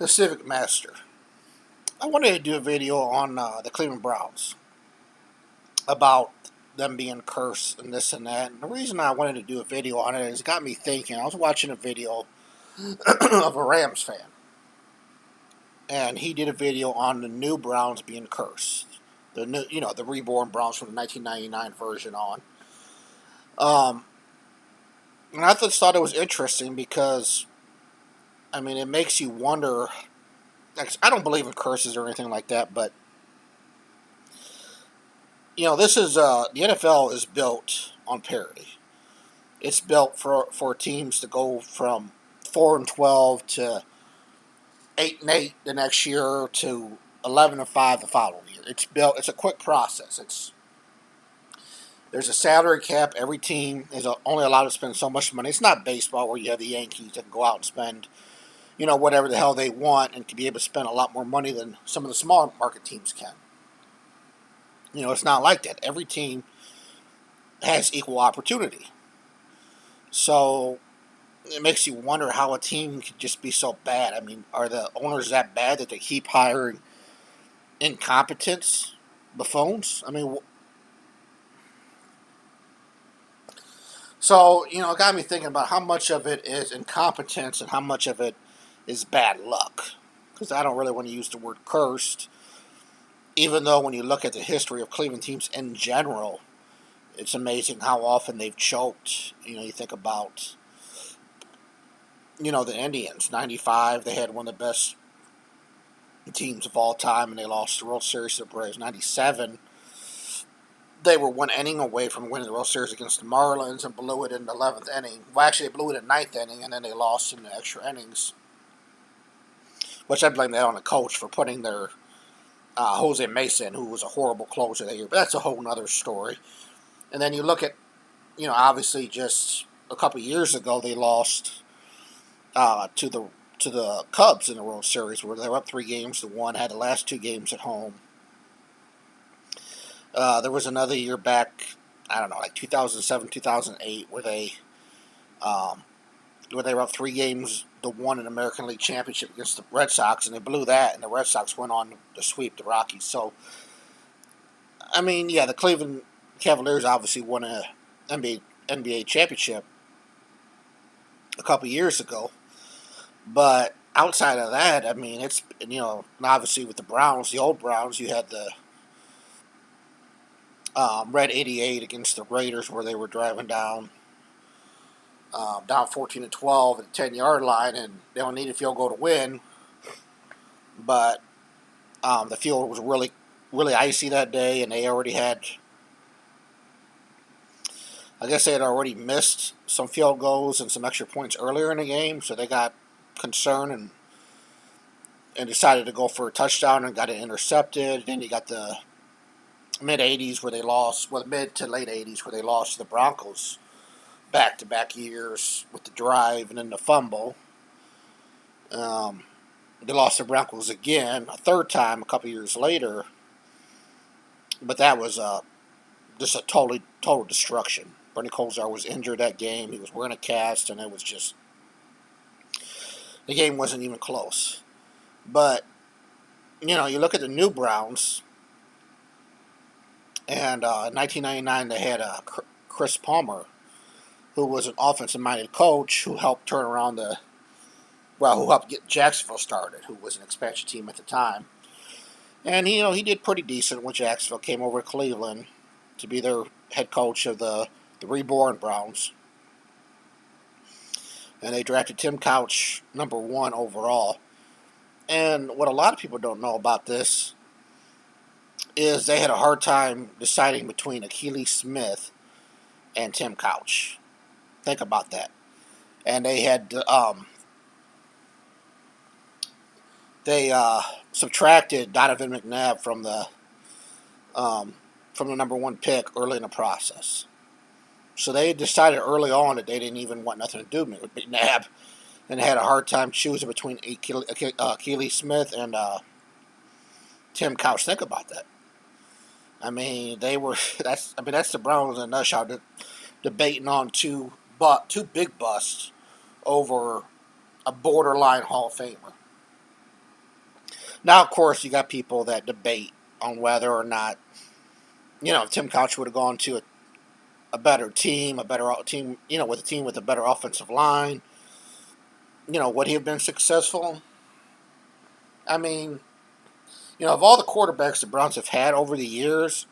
the Civic Master. I wanted to do a video on the Cleveland Browns about them being cursed and this and that. And the reason I wanted to do a video on it is it got me thinking. I was watching a video of a Rams fan, and he did a video on the new Browns being cursed. The new, the reborn Browns from the 1999 version on. Um, and I just thought it was interesting because, it makes you wonder. I don't believe in curses or anything like that, but this is the NFL is built on parity. It's built for teams to go from 4-12 to 8-8 the next year to 11-5 the following year. It's built. It's a quick process. There's a salary cap. Every team is only allowed to spend so much money. It's not baseball where you have the Yankees that can go out and spend, whatever the hell they want and can be able to spend a lot more money than some of the small market teams can. It's not like that. Every team has equal opportunity. So it makes you wonder how a team could just be so bad. Are the owners that bad that they keep hiring incompetents, buffoons? So, it got me thinking about how much of it is incompetence and how much of it is bad luck. Because I don't really want to use the word cursed, even though when you look at the history of Cleveland teams in general, it's amazing how often they've choked. You think about, the Indians. 95, they had one of the best teams of all time, and they lost the World Series to the Braves. 97, they were one inning away from winning the World Series against the Marlins and blew it in the 11th inning. Well, actually, they blew it in the 9th inning, and then they lost in the extra innings, which I blame that on the coach for putting their Jose Mason, who was a horrible closer that year. But that's a whole other story. And then you look at, obviously just a couple of years ago, they lost to the Cubs in the World Series, where they were up 3-1, had the last 2 games at home. There was another year back, I don't know, like 2007, 2008, where they were up 3-1 in the American League Championship against the Red Sox, and they blew that, and the Red Sox went on to sweep the Rockies. So, the Cleveland Cavaliers obviously won a NBA championship a couple years ago, but outside of that, it's, obviously with the Browns, the old Browns, you had the Red 88 against the Raiders, where they were driving down 14-12 at the 10-yard line, and they only needed a field goal to win. But the field was really, really icy that day, and they already had, I guess they had already missed some field goals and some extra points earlier in the game, so they got concerned and decided to go for a touchdown and got it intercepted. Then you got the mid to late 80s where they lost to the Broncos back-to-back years with the drive and then the fumble. They lost the Broncos again a third time a couple years later, but that was just a total destruction. Bernie Kosar was injured that game. He was wearing a cast, and it was just, the game wasn't even close. But, you look at the new Browns, and in 1999 they had Chris Palmer, who was an offensive-minded coach who helped turn around who helped get Jacksonville started, who was an expansion team at the time. And, he did pretty decent when Jacksonville came over to Cleveland to be their head coach of the reborn Browns. And they drafted Tim Couch number 1 overall. And what a lot of people don't know about this is they had a hard time deciding between Akili Smith and Tim Couch. Think about that. And they had subtracted Donovan McNabb from the number 1 pick early in the process. So they decided early on that they didn't even want nothing to do with McNabb, and had a hard time choosing between Akili Smith and Tim Couch. Think about that. They were that's the Browns in a nutshell, debating on two big busts over a borderline Hall of Famer. Now, of course, you got people that debate on whether or not, Tim Couch would have gone to a better team, with a team with a better offensive line. Would he have been successful? I mean, of all the quarterbacks the Browns have had over the years,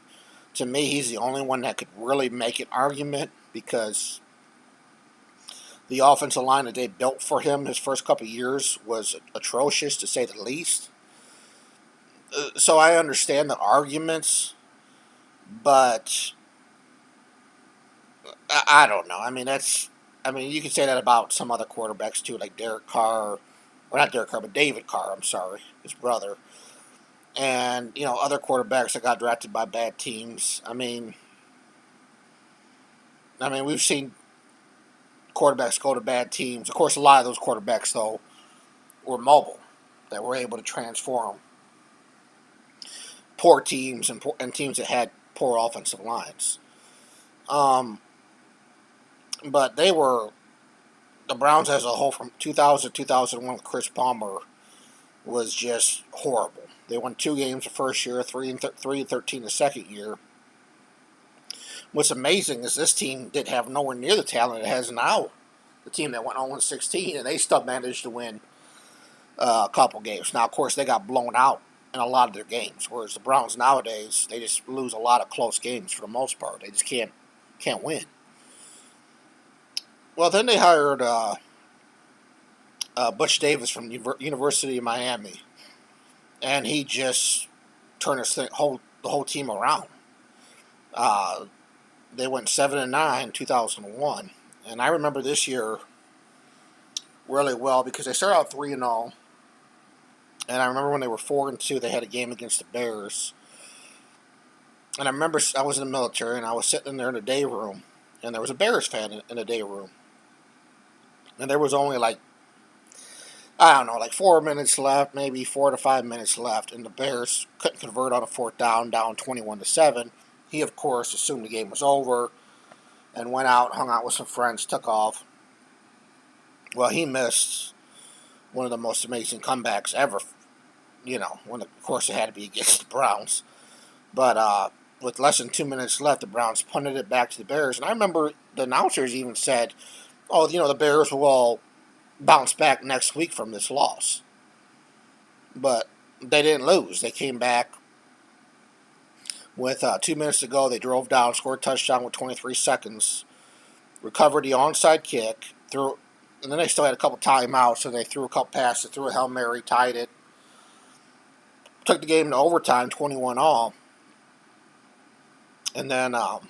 to me, he's the only one that could really make an argument because the offensive line that they built for him his first couple of years was atrocious, to say the least. So I understand the arguments, but I don't know. You could say that about some other quarterbacks too, like Derek Carr, or not Derek Carr, but David Carr. I'm sorry, his brother, and other quarterbacks that got drafted by bad teams. We've seen quarterbacks go to bad teams. Of course, a lot of those quarterbacks though were mobile, that were able to transform poor teams and teams that had poor offensive lines. But the Browns as a whole from 2000 to 2001 with Chris Palmer was just horrible. They won 2 games the first year, 3-13 the second year. What's amazing is this team did have nowhere near the talent it has now. The team that went 0-16, and they still managed to win a couple games. Now, of course, they got blown out in a lot of their games, whereas the Browns nowadays, they just lose a lot of close games for the most part. They just can't win. Well, then they hired Butch Davis from University of Miami, and he just turned the whole team around. They went 7-9 in 2001, and I remember this year really well because they started out 3-0, and I remember when they were 4-2, they had a game against the Bears, and I remember I was in the military and I was sitting in there in the day room, and there was a Bears fan in the day room, and there was only like 4 minutes left, maybe 4 to 5 minutes left, and the Bears couldn't convert on a fourth down 21-7. He, of course, assumed the game was over and went out, hung out with some friends, took off. Well, he missed one of the most amazing comebacks ever, when, of course, it had to be against the Browns. But with less than 2 minutes left, the Browns punted it back to the Bears. And I remember the announcers even said, the Bears will bounce back next week from this loss. But they didn't lose. They came back with 2 minutes to go. They drove down, scored a touchdown with 23 seconds, recovered the onside kick, and then they still had a couple timeouts, so they threw a couple passes, threw a Hail Mary, tied it, took the game to overtime, 21-all, and then the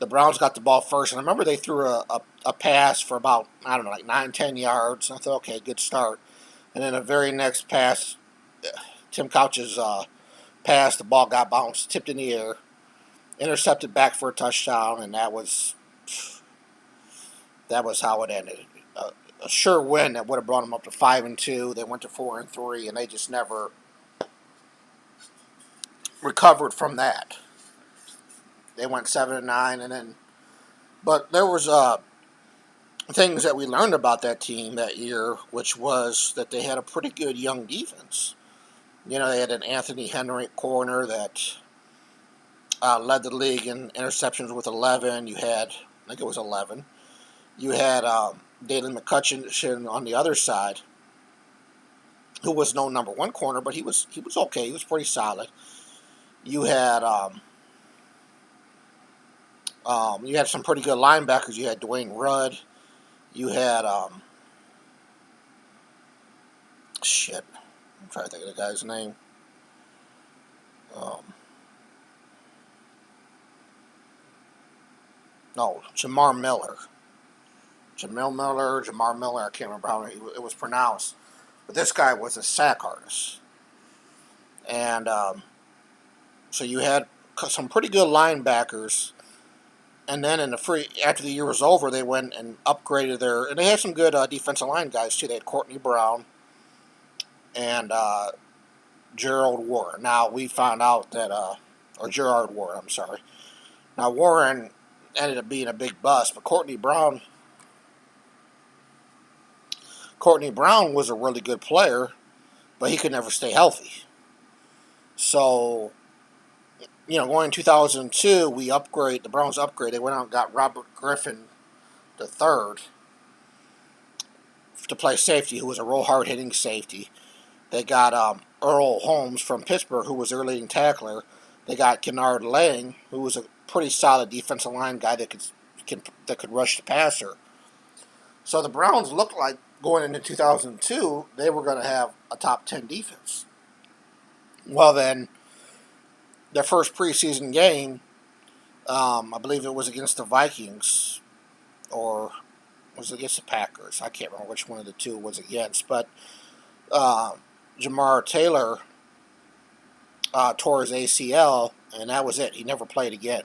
Browns got the ball first, and I remember they threw a pass for about, 9-10 yards, and I thought, okay, good start. And then the very next pass, Tim Couch's pass, the ball got bounced, tipped in the air, intercepted back for a touchdown, and that was how it ended. A sure win that would have brought them up to 5-2. They went to 4-3, and they just never recovered from that. They went 7-9, but there was things that we learned about that team that year, which was that they had a pretty good young defense. They had an Anthony Henry corner that led the league in interceptions with 11. You had, I think it was 11. You had Dalen McCutcheon on the other side, who was no number one corner, but he was okay. He was pretty solid. You had some pretty good linebackers. You had Dwayne Rudd. You had I'm trying to think of the guy's name. Jamar Miller. Jamar Miller, I can't remember how it was pronounced. But this guy was a sack artist. And so you had some pretty good linebackers. And then after the year was over, they went and upgraded and they had some good defensive line guys too. They had Courtney Brown and Gerald Warren. Now, we found out that, or Gerard Warren, I'm sorry. Now, Warren ended up being a big bust, but Courtney Brown was a really good player, but he could never stay healthy. So, going in 2002, the Browns upgrade. They went out and got Robert Griffin III to play safety, who was a real hard hitting safety. They got Earl Holmes from Pittsburgh, who was their leading tackler. They got Kennard Lang, who was a pretty solid defensive line guy that could rush the passer. So the Browns looked like going into 2002, they were going to have a top 10 defense. Well, then, their first preseason game, I believe it was against the Vikings, or was it against the Packers? I can't remember which one of the two it was against, but Jamar Taylor tore his ACL, and that was it. He never played again.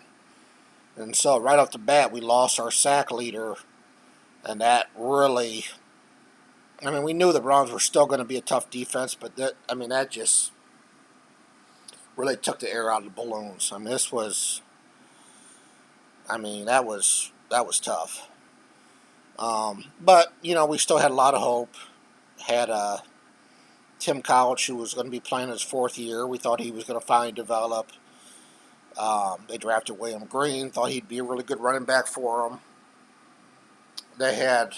And so right off the bat, we lost our sack leader, and that really, we knew the Browns were still going to be a tough defense, but that just really took the air out of the balloons. That was tough. But, we still had a lot of hope. Had Tim Couch, who was going to be playing his fourth year. We thought he was going to finally develop. They drafted William Green. Thought he'd be a really good running back for them. They had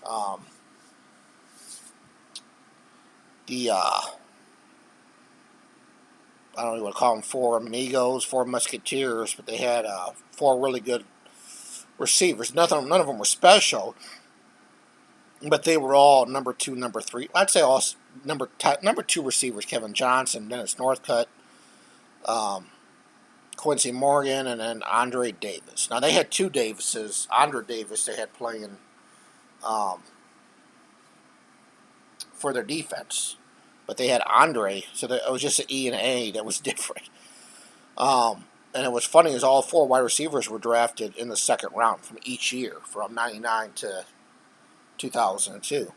I don't even want to call them four amigos, four musketeers, but they had four really good receivers. None of them were special, but they were all number 2, number 3. I'd say all number 2 receivers: Kevin Johnson, Dennis Northcutt, Quincy Morgan, and then Andre Davis. Now they had 2 Davises. Andre Davis they had playing for their defense, but they had Andre, so it was just an E and an A that was different. And it was funny is all 4 wide receivers were drafted in the second round from each year, from 99 to 2002.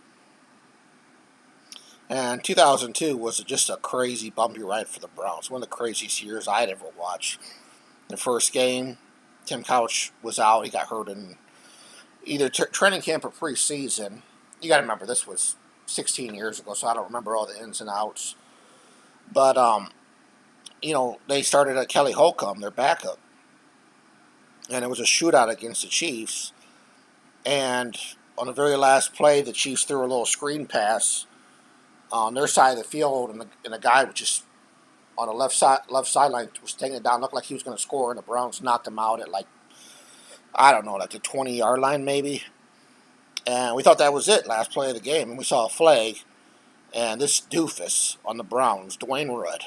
And 2002 was just a crazy, bumpy ride for the Browns. One of the craziest years I'd ever watched. The first game, Tim Couch was out. He got hurt in either training camp or preseason. You got to remember, this was 16 years ago, so I don't remember all the ins and outs. But, they started at Kelly Holcomb, their backup. And it was a shootout against the Chiefs. And on the very last play, the Chiefs threw a little screen pass on their side of the field, and the guy was just on the left sideline was taking it down. Looked like he was going to score, and the Browns knocked him out at the 20-yard line maybe. And we thought that was it, last play of the game. And we saw a flag, and this doofus on the Browns, Dwayne Rudd,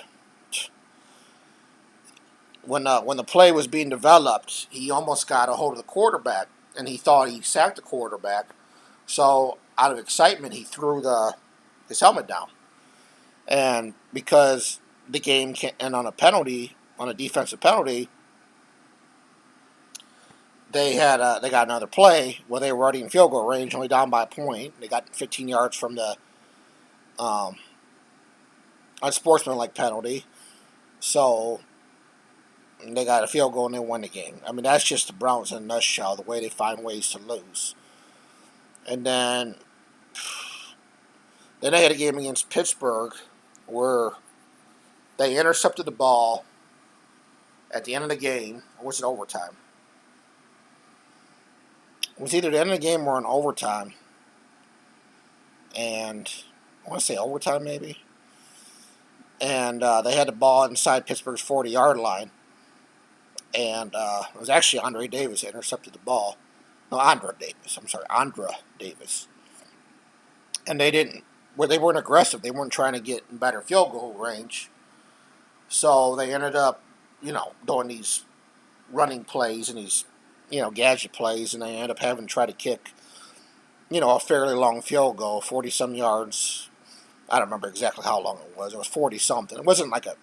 when the play was being developed, he almost got a hold of the quarterback, and he thought he sacked the quarterback. So out of excitement, he threw his helmet down. And because the game can't end on a defensive penalty, they got another play where they were already in field goal range, only down by a point. They got 15 yards from the unsportsmanlike penalty. So they got a field goal and they won the game. That's just the Browns in a nutshell, the way they find ways to lose. And then they had a game against Pittsburgh where they intercepted the ball at the end of the game. Or was it overtime? It was either the end of the game or in overtime. And I want to say overtime maybe. And they had the ball inside Pittsburgh's 40-yard line. And it was actually Andre Davis that intercepted the ball. No, Andra Davis. And they weren't aggressive. They weren't trying to get in better field goal range. So they ended up, doing these running plays and these, gadget plays, and they ended up having to try to kick, a fairly long field goal, 40-some yards. I don't remember exactly how long it was. It was 40-something. It wasn't like a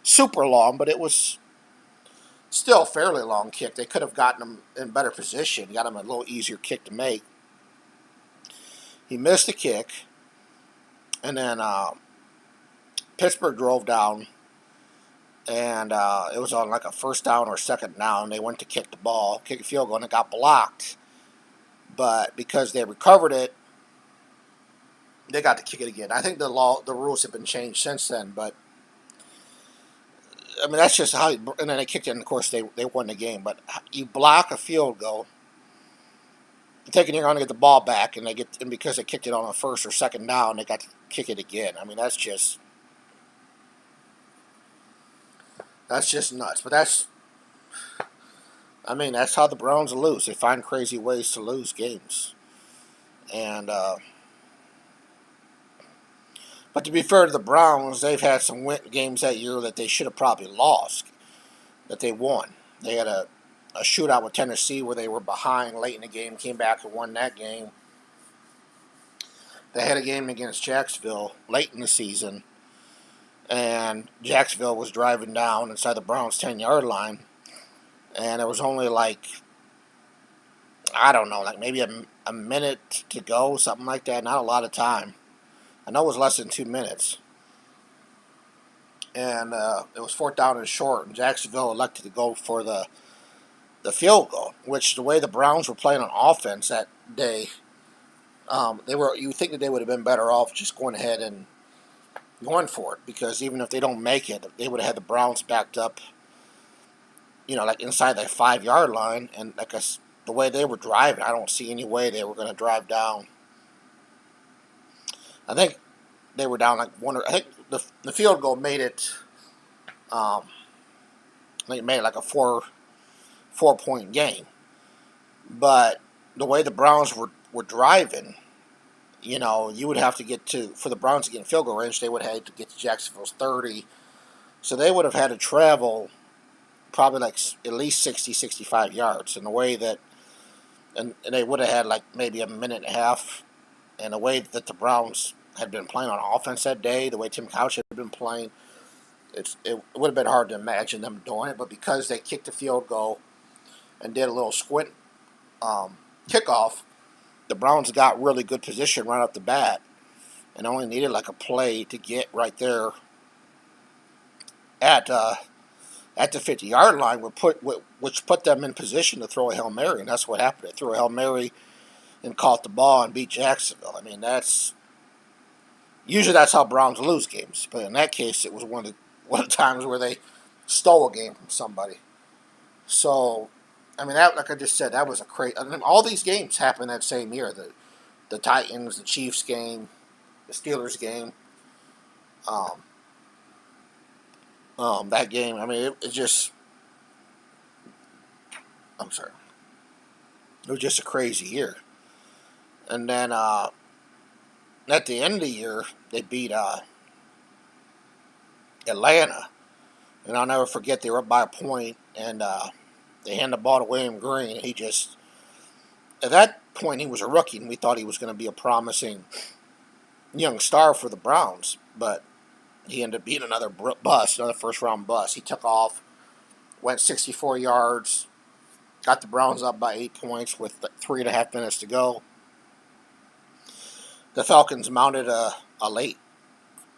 super long, but it was still a fairly long kick. They could have gotten him in better position, got him a little easier kick to make. He missed the kick, and then Pittsburgh drove down, and it was on like a first down or second down. They went to kick a field goal, and it got blocked. But because they recovered it, they got to kick it again. I think the rules have been changed since then, but I mean that's just how. And then they kicked it, and of course they won the game. But you block a field goal, taking your on to get the ball back, and because they kicked it on a first or second down, they got to kick it again. I mean that's just nuts. But that's how the Browns lose. They find crazy ways to lose games, and. But to be fair to the Browns, they've had some games that year that they should have probably lost, that they won. They had a shootout with Tennessee where they were behind late in the game, came back and won that game. They had a game against Jacksonville late in the season, and Jacksonville was driving down inside the Browns' 10-yard line, and there was only maybe a minute to go, something like that, not a lot of time. I know it was less than 2 minutes. And it was 4th down and short, and Jacksonville elected to go for the field goal, which the way the Browns were playing on offense that day, you think that they would have been better off just going ahead and going for it, because even if they don't make it, they would have had the Browns backed up, inside that 5-yard line, and the way they were driving, I don't see any way they were going to drive down. I think they were down I think the field goal made it. I think it made it like a 4-point game. But the way the Browns were driving, you would have to for the Browns to get in field goal range, they would have had to get to Jacksonville's 30. So they would have had to travel probably at least 60, 65 yards. In the way that, and they would have had maybe a minute and a half. And the way that the Browns had been playing on offense that day, the way Tim Couch had been playing, it would have been hard to imagine them doing it. But because they kicked the field goal and did a little squint kickoff, the Browns got really good position right off the bat, and only needed a play to get right there at the 50-yard line, which put them in position to throw a Hail Mary, and that's what happened. They threw a Hail Mary and caught the ball and beat Jacksonville. I mean, usually that's how Browns lose games, but in that case, it was one of the times where they stole a game from somebody. So, I mean, that, like I just said, that was a crazy. I mean, all these games happened that same year. The Titans, the Chiefs game, the Steelers game. That game. I mean, it just. I'm sorry. It was just a crazy year. And then at the end of the year, they beat Atlanta. And I'll never forget, they were up by a point, and they handed the ball to William Green. He just, at that point, he was a rookie, and we thought he was going to be a promising young star for the Browns. But he ended up being another first-round bust. He took off, went 64 yards, got the Browns up by 8 points with 3.5 minutes to go. The Falcons mounted a late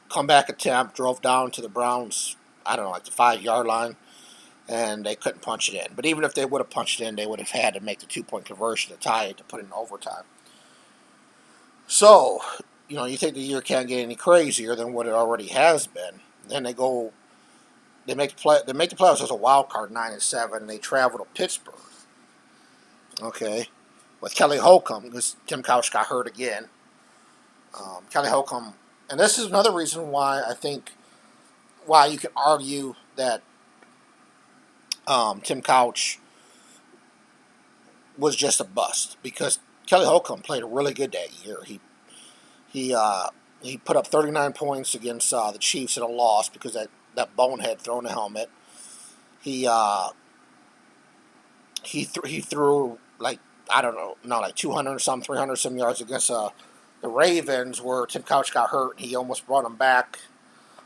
comeback attempt, drove down to the Browns, the 5-yard line, and they couldn't punch it in. But even if they would have punched it in, they would have had to make the 2-point conversion to tie it to put it in overtime. So, you think the year can't get any crazier than what it already has been. Then they make the playoffs as a wild card, 9-7, and they travel to Pittsburgh. Okay, with Kelly Holcomb, because Tim Couch got hurt again. Kelly Holcomb, and this is another reason why you can argue that Tim Couch was just a bust, because Kelly Holcomb played really good that year. He put up 39 points against the Chiefs in a loss because that bonehead thrown the helmet. He threw 200 some, 300 some yards against the Ravens, where Tim Couch got hurt. He almost brought him back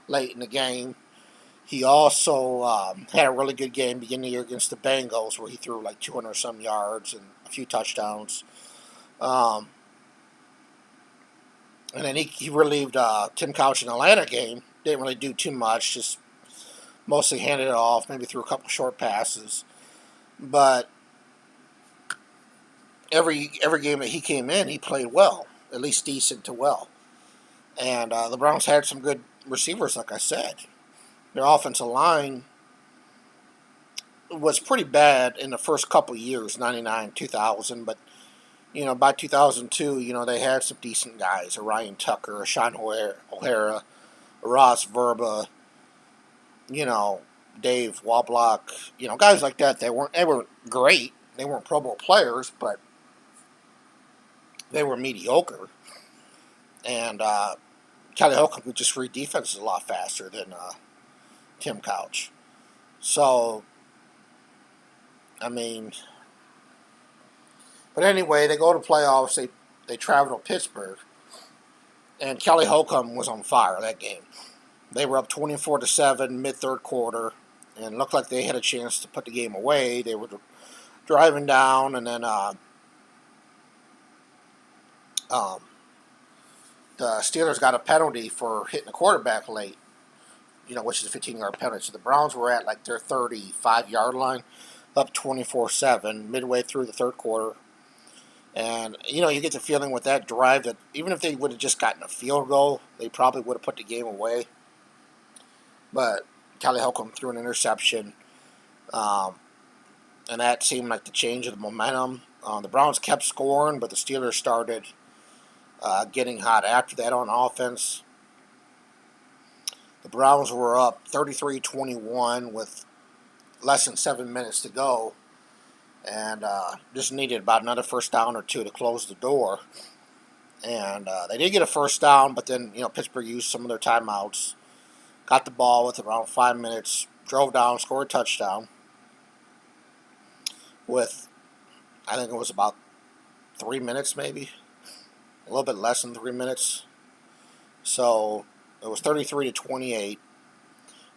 late in the game. He also had a really good game beginning of the year against the Bengals, where he threw 200 some yards and a few touchdowns. And then he relieved Tim Couch in the Atlanta game. Didn't really do too much, just mostly handed it off, maybe threw a couple short passes. But every game that he came in, he played well, at least decent to well. And the Browns had some good receivers, like I said. Their offensive line was pretty bad in the first couple years, 99, 2000, but by 2002, they had some decent guys, a Ryan Tucker, a Sean O'Hara, a Ross Verba, you know, Dave Wablock, guys like that. They weren't great. They weren't Pro Bowl players, but they were mediocre. And Kelly Holcomb could just read defenses a lot faster than Tim Couch. So, I mean, but anyway, they go to playoffs. They travel to Pittsburgh, and Kelly Holcomb was on fire that game. They were up 24-7 mid third quarter, and looked like they had a chance to put the game away. They were driving down, and then um, the Steelers got a penalty for hitting the quarterback late. Which is a 15-yard penalty. So the Browns were at like their 35-yard line, up 24-7 midway through the third quarter. And, you get the feeling with that drive that even if they would have just gotten a field goal, they probably would have put the game away. But Kelly Holcomb threw an interception, and that seemed like the change of the momentum. The Browns kept scoring, but the Steelers started getting hot after that on offense. The Browns were up 33-21 with less than 7 minutes to go, and just needed about another first down or two to close the door. And they did get a first down, but then Pittsburgh used some of their timeouts, got the ball with around 5 minutes, drove down, scored a touchdown with, I think it was about 3 minutes, maybe a little bit less than 3 minutes. So it was 33-28,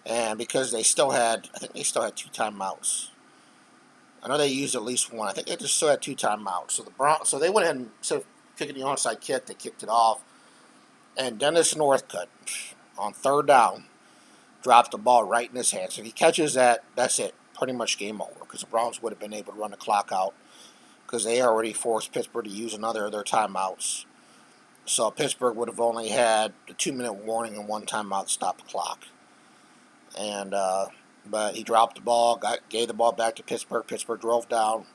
and because I think they still had two timeouts. I know they used at least one. I think they just still had two timeouts. So they went ahead and, instead of kicking the onside kick, they kicked it off. And Dennis Northcutt, on third down, dropped the ball right in his hands. If he catches that, that's it. Pretty much game over, because the Browns would have been able to run the clock out, because they already forced Pittsburgh to use another of their timeouts. So Pittsburgh would have only had a 2-minute warning and one timeout to stop the clock. And but he dropped the ball, gave the ball back to Pittsburgh. Pittsburgh drove down,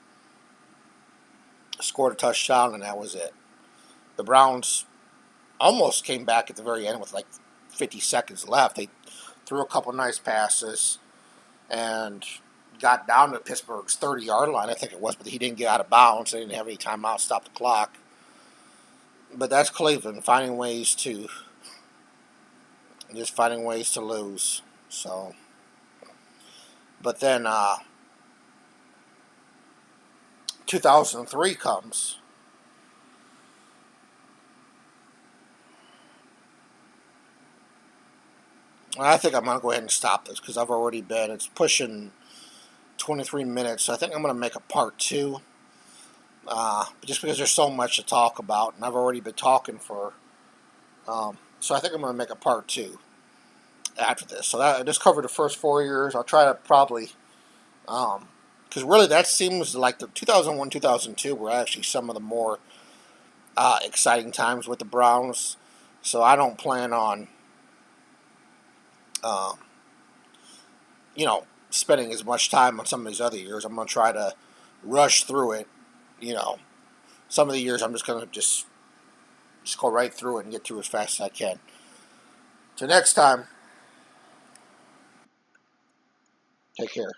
scored a touchdown, and that was it. The Browns almost came back at the very end with like 50 seconds left. They threw a couple nice passes and got down to Pittsburgh's 30-yard line, I think it was, but he didn't get out of bounds. They didn't have any timeouts to stop the clock. But that's Cleveland, finding ways to lose. So, but then 2003 comes. I think I'm going to go ahead and stop this, because it's pushing 23 minutes. So I think I'm going to make a part two. Just because there's so much to talk about, and I've already been talking for. So I think I'm going to make a part two after this. So I just covered the first 4 years. I'll try to probably, because really that seems like the 2001, 2002 were actually some of the more exciting times with the Browns. So I don't plan on, spending as much time on some of these other years. I'm going to try to rush through it. Some of the years I'm just going to just go right through it and get through as fast as I can. Till next time, take care.